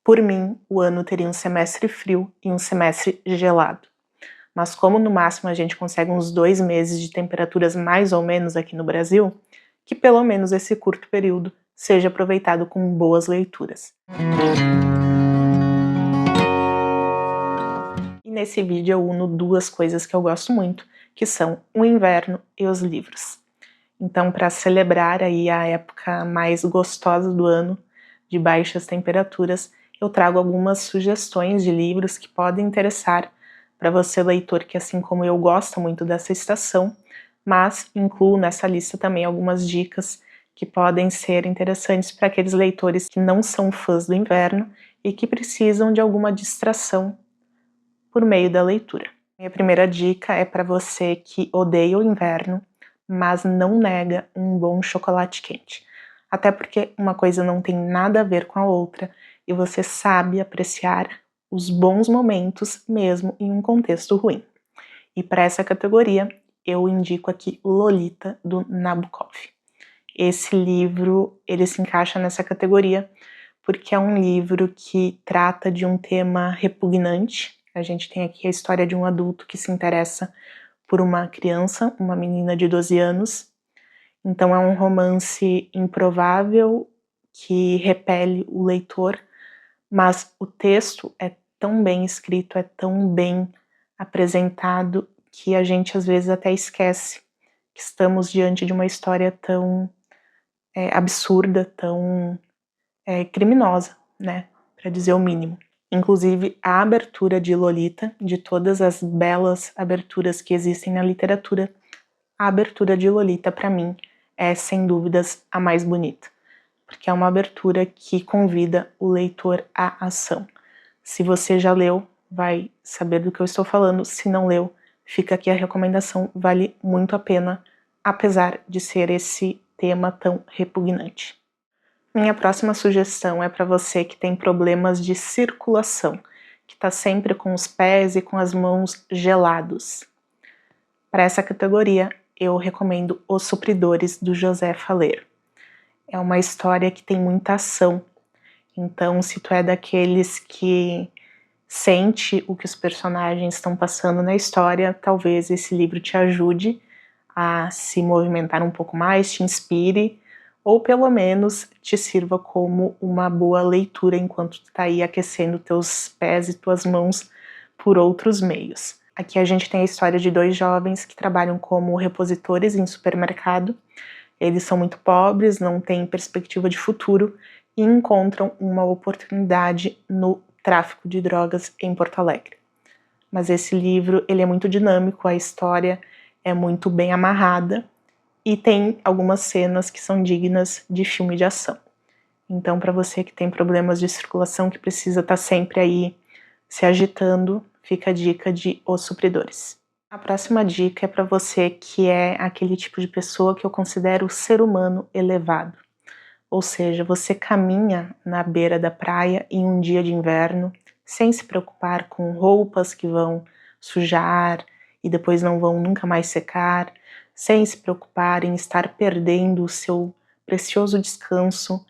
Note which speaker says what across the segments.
Speaker 1: Por mim, o ano teria um semestre frio e um semestre gelado. Mas como no máximo a gente consegue uns 2 meses de temperaturas mais ou menos aqui no Brasil, que pelo menos esse curto período seja aproveitado com boas leituras. E nesse vídeo eu uno duas coisas que eu gosto muito, que são o inverno e os livros. Então, para celebrar aí a época mais gostosa do ano, de baixas temperaturas, eu trago algumas sugestões de livros que podem interessar para você, leitor, que assim como eu gosta muito dessa estação, mas incluo nessa lista também algumas dicas que podem ser interessantes para aqueles leitores que não são fãs do inverno e que precisam de alguma distração por meio da leitura. Minha primeira dica é para você que odeia o inverno, mas não nega um bom chocolate quente. Até porque uma coisa não tem nada a ver com a outra e você sabe apreciar os bons momentos mesmo em um contexto ruim. E para essa categoria, eu indico aqui Lolita, do Nabokov. Esse livro, ele se encaixa nessa categoria porque é um livro que trata de um tema repugnante. A gente tem aqui a história de um adulto que se interessa por uma criança, uma menina de 12 anos. Então é um romance improvável que repele o leitor, mas o texto é tão bem escrito, é tão bem apresentado, que a gente às vezes até esquece que estamos diante de uma história tão absurda, tão criminosa, né, para dizer o mínimo. Inclusive, a abertura de Lolita, de todas as belas aberturas que existem na literatura, a abertura de Lolita, para mim, é sem dúvidas a mais bonita, porque é uma abertura que convida o leitor à ação. Se você já leu, vai saber do que eu estou falando. Se não leu, fica aqui a recomendação, vale muito a pena, apesar de ser esse tema tão repugnante. Minha próxima sugestão é para você que tem problemas de circulação, que está sempre com os pés e com as mãos gelados. Para essa categoria, eu recomendo Os Supridores, do José Faleiro. É uma história que tem muita ação, então se tu é daqueles que sente o que os personagens estão passando na história, talvez esse livro te ajude a se movimentar um pouco mais, te inspire, ou pelo menos te sirva como uma boa leitura enquanto tu tá aí aquecendo teus pés e tuas mãos por outros meios. Aqui a gente tem a história de dois jovens que trabalham como repositores em supermercado. Eles são muito pobres, não têm perspectiva de futuro e encontram uma oportunidade no tráfico de drogas em Porto Alegre. Mas esse livro, ele é muito dinâmico, a história é muito bem amarrada e tem algumas cenas que são dignas de filme de ação. Então, para você que tem problemas de circulação, que precisa estar sempre aí se agitando, fica a dica de Os Supridores. A próxima dica é para você que é aquele tipo de pessoa que eu considero ser humano elevado. Ou seja, você caminha na beira da praia em um dia de inverno, sem se preocupar com roupas que vão sujar e depois não vão nunca mais secar, sem se preocupar em estar perdendo o seu precioso descanso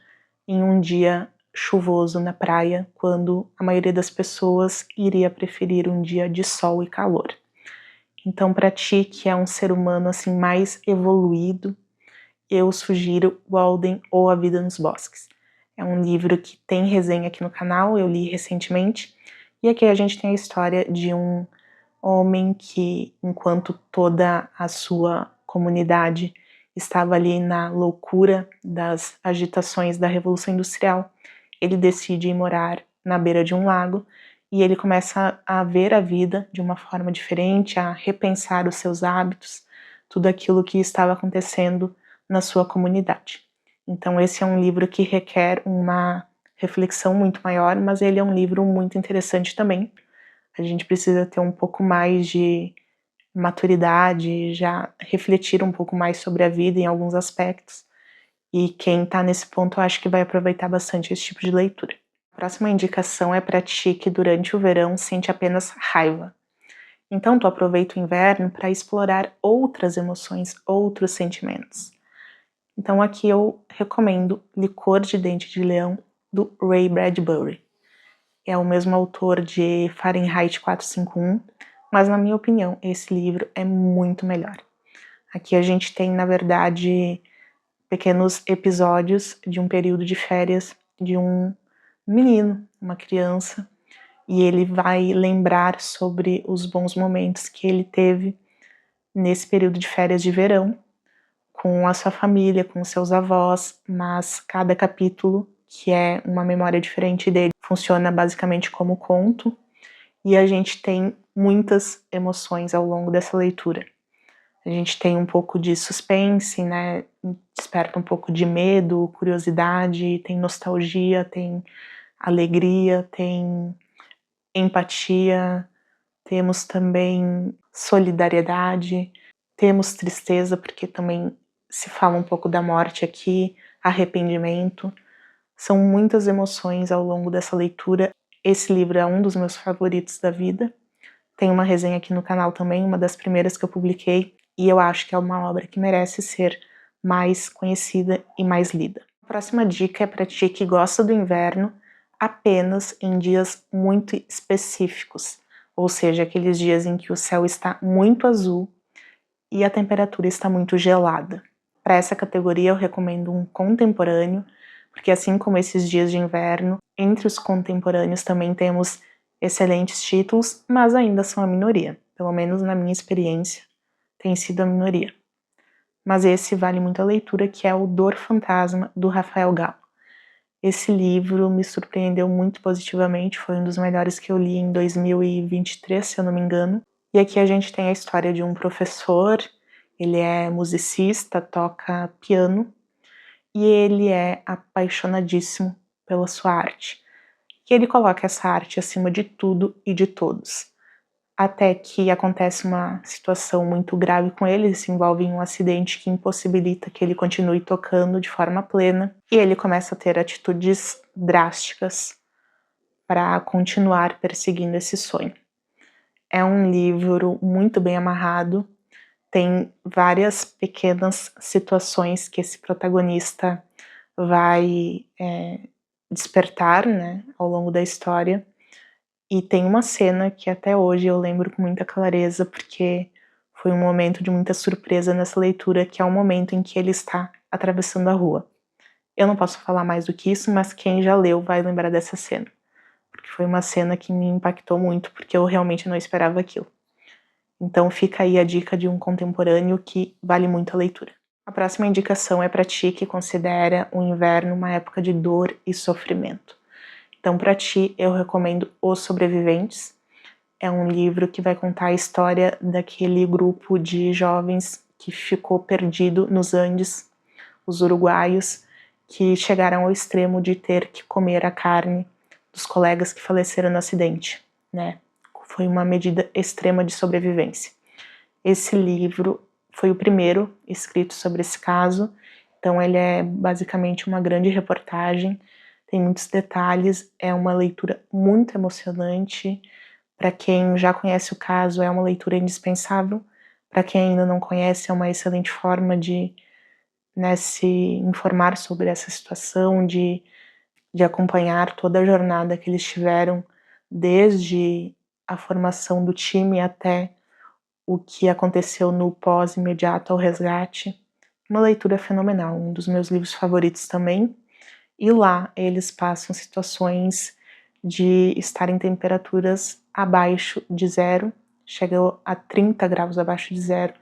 Speaker 1: em um dia chuvoso na praia, quando a maioria das pessoas iria preferir um dia de sol e calor. Então, para ti que é um ser humano assim mais evoluído, eu sugiro Walden ou A Vida nos Bosques. É um livro que tem resenha aqui no canal, eu li recentemente, e aqui a gente tem a história de um homem que, enquanto toda a sua comunidade estava ali na loucura das agitações da Revolução Industrial, ele decide ir morar na beira de um lago e ele começa a ver a vida de uma forma diferente, a repensar os seus hábitos, tudo aquilo que estava acontecendo na sua comunidade. Então esse é um livro que requer uma reflexão muito maior, mas ele é um livro muito interessante também. A gente precisa ter um pouco mais de maturidade, já refletir um pouco mais sobre a vida em alguns aspectos. E quem tá nesse ponto eu acho que vai aproveitar bastante esse tipo de leitura. A próxima indicação é para ti que durante o verão sente apenas raiva. Então tu aproveita o inverno para explorar outras emoções, outros sentimentos. Então aqui eu recomendo Licor de Dente de Leão, do Ray Bradbury. é o mesmo autor de Fahrenheit 451, mas na minha opinião esse livro é muito melhor. Aqui a gente tem, na verdade, pequenos episódios de um período de férias de um menino, uma criança, e ele vai lembrar sobre os bons momentos que ele teve nesse período de férias de verão, com a sua família, com seus avós, mas cada capítulo, que é uma memória diferente dele, funciona basicamente como conto, e a gente tem muitas emoções ao longo dessa leitura. A gente tem um pouco de suspense, né? Desperta um pouco de medo, curiosidade, tem nostalgia, tem alegria, tem empatia, temos também solidariedade, temos tristeza, porque também se fala um pouco da morte aqui, arrependimento. São muitas emoções ao longo dessa leitura. Esse livro é um dos meus favoritos da vida. Tem uma resenha aqui no canal também, uma das primeiras que eu publiquei, e eu acho que é uma obra que merece ser mais conhecida e mais lida. A próxima dica é para ti que gosta do inverno apenas em dias muito específicos, ou seja, aqueles dias em que o céu está muito azul e a temperatura está muito gelada. Para essa categoria eu recomendo um contemporâneo, porque assim como esses dias de inverno, entre os contemporâneos também temos excelentes títulos, mas ainda são a minoria, pelo menos na minha experiência, tem sido a minoria. Mas esse vale muito a leitura, que é o Dor Fantasma, do Rafael Galo. Esse livro me surpreendeu muito positivamente, foi um dos melhores que eu li em 2023, se eu não me engano. E aqui a gente tem a história de um professor, ele é musicista, toca piano, e ele é apaixonadíssimo pela sua arte. E ele coloca essa arte acima de tudo e de todos. Até que acontece uma situação muito grave com ele se envolve em um acidente que impossibilita que ele continue tocando de forma plena, e ele começa a ter atitudes drásticas para continuar perseguindo esse sonho. É um livro muito bem amarrado, tem várias pequenas situações que esse protagonista vai despertar, né, ao longo da história. E tem uma cena que até hoje eu lembro com muita clareza, porque foi um momento de muita surpresa nessa leitura, que é o momento em que ele está atravessando a rua. Eu não posso falar mais do que isso, mas quem já leu vai lembrar dessa cena. Porque foi uma cena que me impactou muito, porque eu realmente não esperava aquilo. Então fica aí a dica de um contemporâneo que vale muito a leitura. A próxima indicação é para ti que considera o inverno uma época de dor e sofrimento. Então, para ti, eu recomendo Os Sobreviventes. É um livro que vai contar a história daquele grupo de jovens que ficou perdido nos Andes, os uruguaios, que chegaram ao extremo de ter que comer a carne dos colegas que faleceram no acidente, né? Foi uma medida extrema de sobrevivência. Esse livro foi o primeiro escrito sobre esse caso, então ele é basicamente uma grande reportagem, tem muitos detalhes, é uma leitura muito emocionante. Para quem já conhece o caso, é uma leitura indispensável. Para quem ainda não conhece, é uma excelente forma de, né, se informar sobre essa situação, de acompanhar toda a jornada que eles tiveram, desde a formação do time até o que aconteceu no pós-imediato ao resgate. Uma leitura fenomenal, um dos meus livros favoritos também. E lá eles passam situações de estar em temperaturas abaixo de zero, chegou a 30 graus abaixo de zero.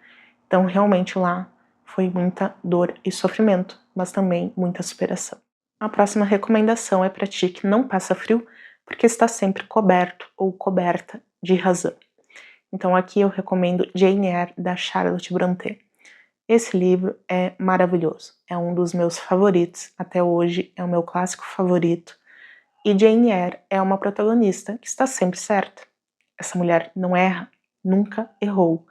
Speaker 1: Então realmente lá foi muita dor e sofrimento, mas também muita superação. A próxima recomendação é para ti que não passa frio, porque está sempre coberto ou coberta de razão. Então aqui eu recomendo Jane Eyre, da Charlotte Brontë. Esse livro é maravilhoso, é um dos meus favoritos até hoje, é o meu clássico favorito. E Jane Eyre é uma protagonista que está sempre certa. Essa mulher não erra, nunca errou.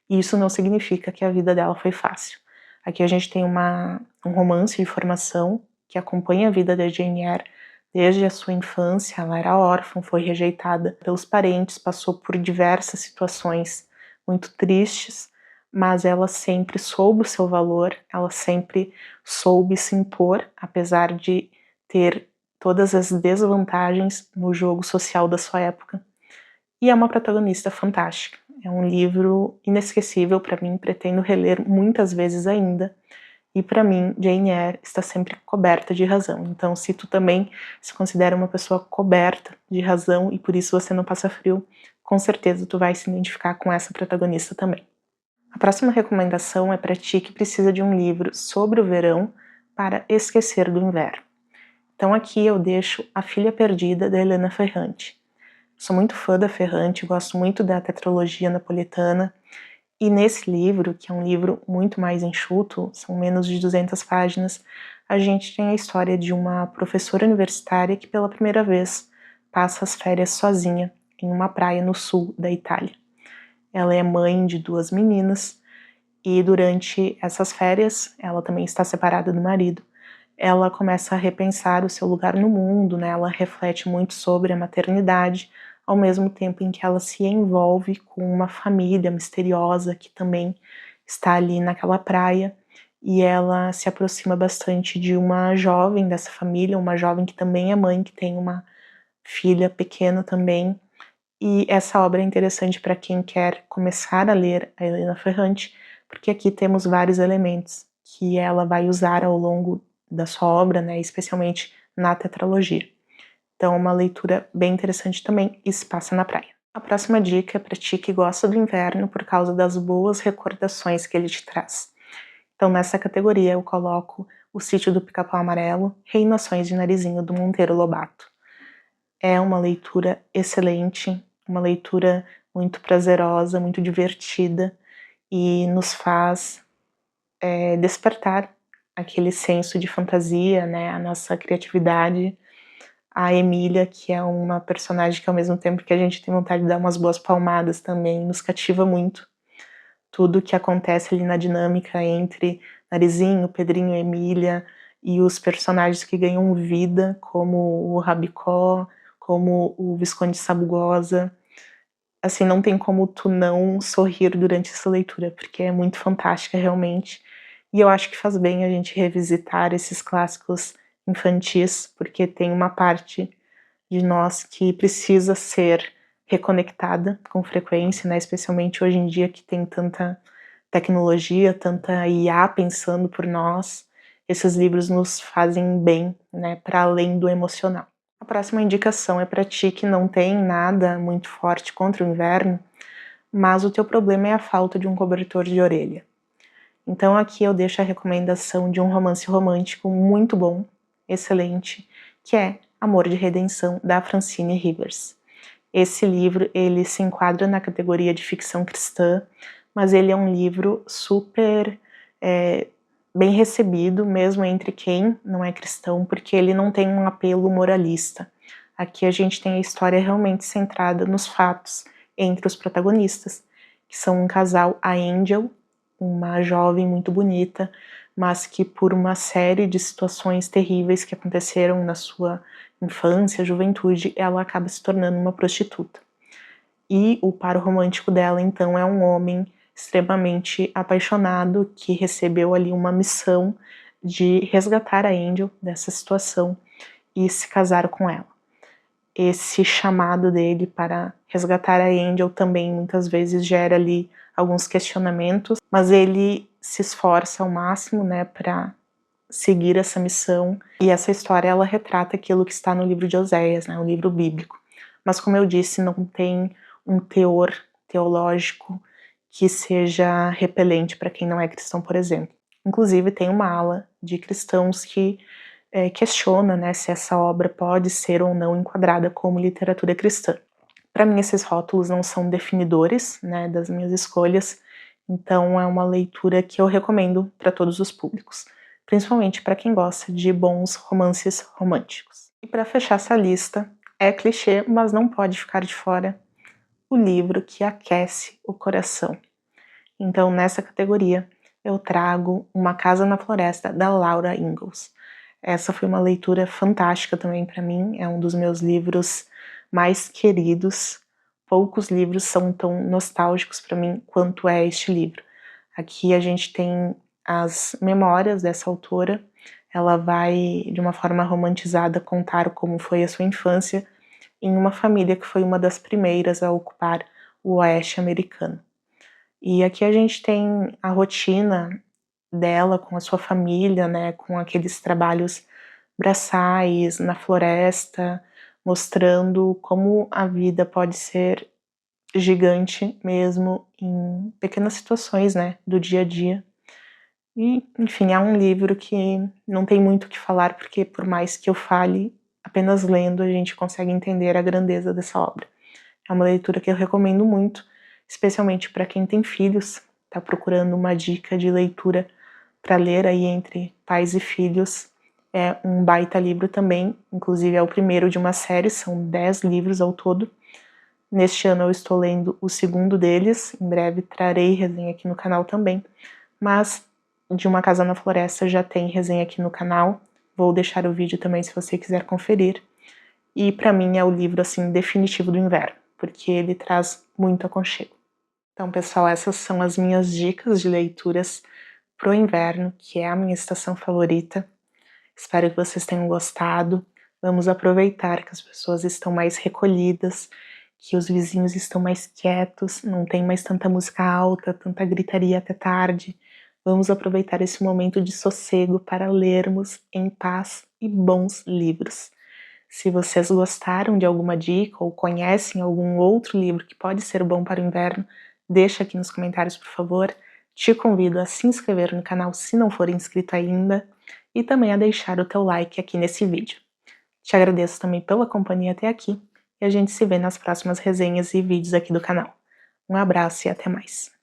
Speaker 1: E isso não significa que a vida dela foi fácil. Aqui a gente tem um romance de formação que acompanha a vida da Jane Eyre desde a sua infância. Ela era órfã, foi rejeitada pelos parentes, passou por diversas situações muito tristes, mas ela sempre soube o seu valor, ela sempre soube se impor, apesar de ter todas as desvantagens no jogo social da sua época. E é uma protagonista fantástica. É um livro inesquecível para mim, pretendo reler muitas vezes ainda. E para mim, Jane Eyre está sempre coberta de razão. Então, se tu também se considera uma pessoa coberta de razão e por isso você não passa frio, com certeza tu vai se identificar com essa protagonista também. A próxima recomendação é para ti que precisa de um livro sobre o verão para esquecer do inverno. Então aqui eu deixo A Filha Perdida, da Helena Ferrante. Sou muito fã da Ferrante, gosto muito da tetralogia napolitana, e nesse livro, que é um livro muito mais enxuto, são menos de 200 páginas, a gente tem a história de uma professora universitária que pela primeira vez passa as férias sozinha em uma praia no sul da Itália. Ela é mãe de 2 meninas e durante essas férias, ela também está separada do marido, ela começa a repensar o seu lugar no mundo, né? Ela reflete muito sobre a maternidade, ao mesmo tempo em que ela se envolve com uma família misteriosa que também está ali naquela praia, e ela se aproxima bastante de uma jovem dessa família, uma jovem que também é mãe, que tem uma filha pequena também, e essa obra é interessante para quem quer começar a ler a Helena Ferrante, porque aqui temos vários elementos que ela vai usar ao longo da sua obra, né, especialmente na tetralogia. Então, uma leitura bem interessante também, e se passa na praia. A próxima dica é para ti que gosta do inverno por causa das boas recordações que ele te traz. Então, nessa categoria eu coloco O Sítio do Pica-Pau Amarelo, Reinações de Narizinho, do Monteiro Lobato. É uma leitura excelente, uma leitura muito prazerosa, muito divertida, e nos faz despertar aquele senso de fantasia, né, a nossa criatividade. A Emília, que é uma personagem que ao mesmo tempo que a gente tem vontade de dar umas boas palmadas também, nos cativa muito. Tudo que acontece ali na dinâmica entre Narizinho, Pedrinho e Emília, e os personagens que ganham vida, como o Rabicó, como o Visconde Sabugosa. Assim, não tem como tu não sorrir durante essa leitura, porque é muito fantástica realmente. E eu acho que faz bem a gente revisitar esses clássicos infantis, porque tem uma parte de nós que precisa ser reconectada com frequência, né? Especialmente hoje em dia que tem tanta tecnologia, tanta IA pensando por nós. Esses livros nos fazem bem, né? Para além do emocional. A próxima indicação é para ti que não tem nada muito forte contra o inverno, mas o teu problema é a falta de um cobertor de orelha. Então aqui eu deixo a recomendação de um romance romântico muito bom, excelente, que é Amor de Redenção, da Francine Rivers. Esse livro, ele se enquadra na categoria de ficção cristã, mas ele é um livro super bem recebido, mesmo entre quem não é cristão, porque ele não tem um apelo moralista. Aqui a gente tem a história realmente centrada nos fatos entre os protagonistas, que são um casal, a Angel, uma jovem muito bonita, mas que por uma série de situações terríveis que aconteceram na sua infância, juventude, ela acaba se tornando uma prostituta. E o par romântico dela, então, é um homem extremamente apaixonado que recebeu ali uma missão de resgatar a Angel dessa situação e se casar com ela. Esse chamado dele para resgatar a Angel também muitas vezes gera ali alguns questionamentos, mas ele se esforça ao máximo, né, para seguir essa missão. E essa história, ela retrata aquilo que está no livro de Oséias, né, o livro bíblico. Mas como eu disse, não tem um teor teológico que seja repelente para quem não é cristão, por exemplo. Inclusive tem uma ala de cristãos que questiona, né, se essa obra pode ser ou não enquadrada como literatura cristã. Para mim esses rótulos não são definidores, né, das minhas escolhas, então é uma leitura que eu recomendo para todos os públicos, principalmente para quem gosta de bons romances românticos. E para fechar essa lista, é clichê, mas não pode ficar de fora, o livro que aquece o coração. Então nessa categoria eu trago Uma Casa na Floresta, da Laura Ingalls. Essa foi uma leitura fantástica também para mim, é um dos meus livros mais queridos. Poucos livros são tão nostálgicos para mim quanto é este livro. Aqui a gente tem as memórias dessa autora, ela vai, de uma forma romantizada, contar como foi a sua infância em uma família que foi uma das primeiras a ocupar o oeste americano. E aqui a gente tem a rotina dela com a sua família, né, com aqueles trabalhos braçais na floresta, mostrando como a vida pode ser gigante mesmo em pequenas situações, né, do dia a dia. E, enfim, é um livro que não tem muito o que falar, porque por mais que eu fale, apenas lendo a gente consegue entender a grandeza dessa obra. É uma leitura que eu recomendo muito, especialmente para quem tem filhos, está procurando uma dica de leitura para ler aí entre pais e filhos. É um baita livro também, inclusive é o primeiro de uma série, são 10 livros ao todo. Neste ano eu estou lendo o segundo deles, em breve trarei resenha aqui no canal também, mas de Uma Casa na Floresta já tem resenha aqui no canal, vou deixar o vídeo também se você quiser conferir. E para mim é o livro assim definitivo do inverno, porque ele traz muito aconchego. Então, pessoal, essas são as minhas dicas de leituras pro inverno, que é a minha estação favorita. Espero que vocês tenham gostado. Vamos aproveitar que as pessoas estão mais recolhidas, que os vizinhos estão mais quietos, não tem mais tanta música alta, tanta gritaria até tarde. Vamos aproveitar esse momento de sossego para lermos em paz e bons livros. Se vocês gostaram de alguma dica ou conhecem algum outro livro que pode ser bom para o inverno, deixa aqui nos comentários, por favor. Te convido a se inscrever no canal se não for inscrito ainda e também a deixar o teu like aqui nesse vídeo. Te agradeço também pela companhia até aqui e a gente se vê nas próximas resenhas e vídeos aqui do canal. Um abraço e até mais!